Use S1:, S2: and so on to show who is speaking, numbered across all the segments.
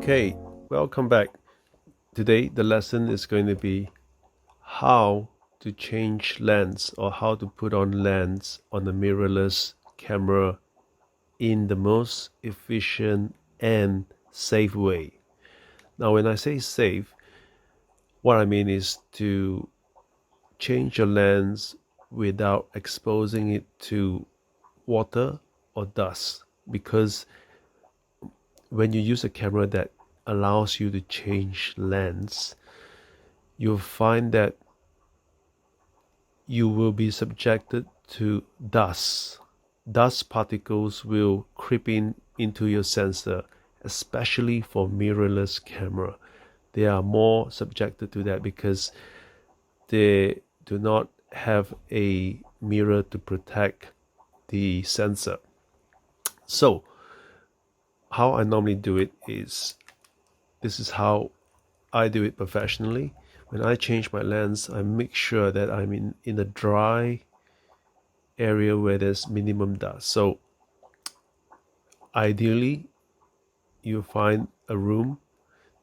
S1: Okay, welcome back. Today the lesson is going to be how to change lens or how to put on lens on the mirrorless camera in the most efficient and safe way. Now when I say safe, what I mean is to change your lens without exposing it to water or dust, because when you use a camera that allows you to change lens, you'll find that you will be subjected to dust. Dust particles will creep into your sensor, especially for mirrorless camera. They are more subjected to that because they do not have a mirror to protect the sensor. So how I normally do it is, this is how I do it professionally. When I change my lens, I make sure that I'm in a dry area where there's minimum dust. So ideally, you find a room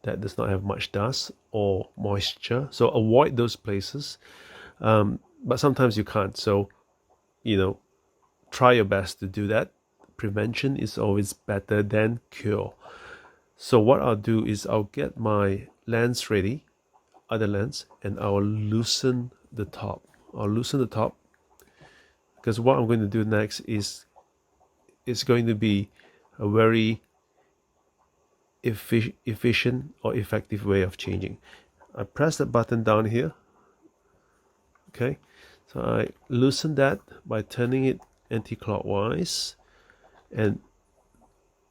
S1: that does not have much dust or moisture. So avoid those places. But sometimes you can't. So, try your best to do that. Prevention is always better than cure. So what I'll do is I'll get my lens ready, other lens, and I'll loosen the top. Because what I'm going to do next is it's going to be a very efficient or effective way of changing. I press the button down here. Okay, so I loosen that by turning it anti-clockwise, and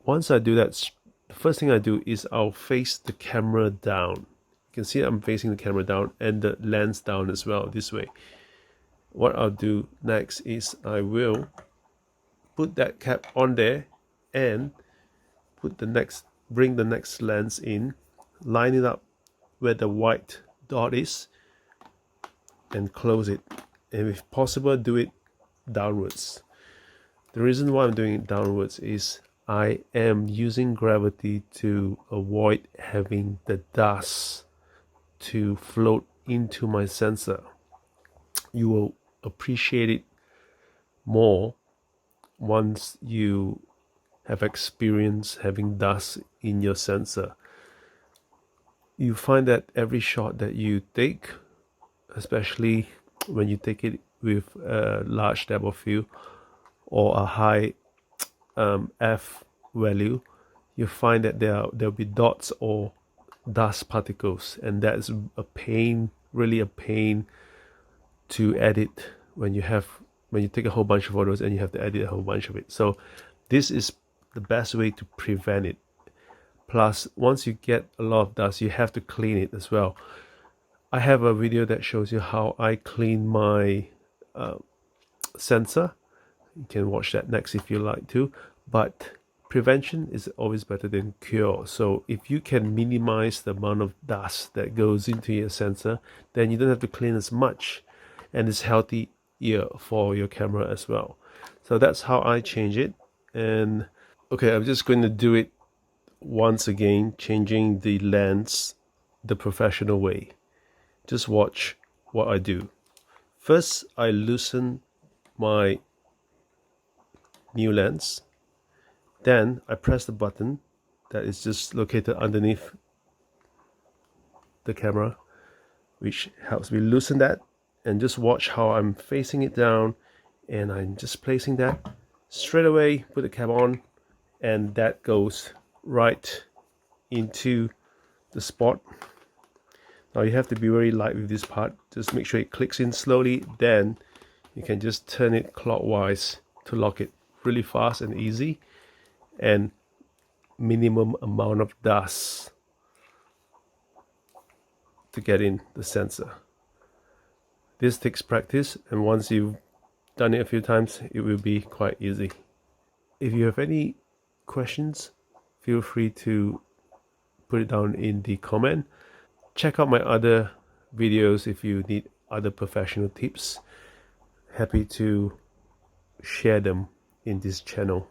S1: once I do that, the first thing I do is I'll face the camera down. You can see I'm facing the camera down and the lens down as well, this way. What I'll do next is I will put that cap on there and bring the next lens in, line it up where the white dot is, and close it. And if possible, do it downwards. The reason why I'm doing it downwards is I am using gravity to avoid having the dust to float into my sensor. You will appreciate it more once you have experience having dust in your sensor. You find that every shot that you take, especially when you take it with a large depth of field or a high f value, you find that there'll be dots or dust particles, and that's a pain, really a pain to edit when you take a whole bunch of photos and you have to edit a whole bunch of it. So this is the best way to prevent it. Plus, once you get a lot of dust, you have to clean it as well. I have a video that shows you how I clean my sensor. You can watch that next if you like to. But prevention is always better than cure. So if you can minimize the amount of dust that goes into your sensor, then you don't have to clean as much, and it's healthier for your camera as well. So that's how I change it. And okay, I'm just going to do it once again, changing the lens the professional way. Just watch what I do. First, I loosen my new lens. Then I press the button that is just located underneath the camera, which helps me loosen that. And just watch how I'm facing it down, and I'm just placing that straight away, put the cap on, and that goes right into the spot. Now you have to be very light with this part. Just make sure it clicks in slowly, then you can just turn it clockwise to lock it. Really fast and easy, and minimum amount of dust to get in the sensor. This takes practice, and once you've done it a few times, it will be quite easy. If you have any questions, feel free to put it down in the comment. Check out my other videos if you need other professional tips. Happy to share them in this channel.